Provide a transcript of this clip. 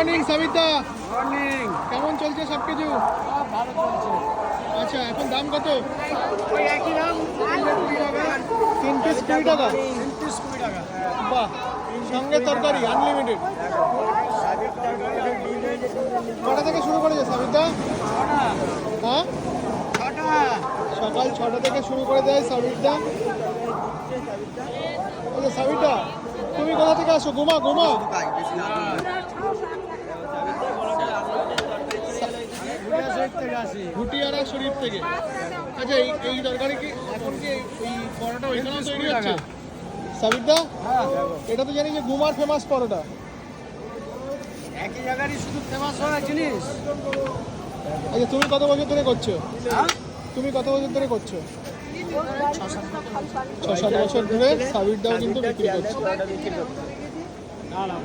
Morning Sabita. Morning. কেমন চলছে সব কিছু? ভালো চলছে। আচ্ছা, এখন দাম কত? ওই একই দাম, 20 টাকা। 3 পিস 20 টাকা। 3 পিস 20 টাকা। বাহ, সঙ্গে তরকারি আনলিমিটেড। কটা থেকে শুরু করেছে সাবিতা? হ্যাঁ, 6টা। সকাল 6টা থেকে শুরু করে দেয় সাবিতা। আচ্ছা সাবিতা, তুমি কোথা থেকে আসো? গুমা গুমা। ভুটিয়ারা শরীফ থেকে। আচ্ছা, এই তরকারি কি এখন কি এই পরোটা ওইখানেও তৈরি হচ্ছে সাবিতা? হ্যাঁ, এটা তো জানি যে গুমার ফেমাস পরোটা। একই জায়গারই শুধু ফেমাস হওয়া জিনিস। আচ্ছা, তুমি কত বছর ধরে করছো? হ্যাঁ, তুমি কত বছর ধরে করছো? 6-7 বছর ধরে সাবিরটাও কিন্তু বিক্রি করছে।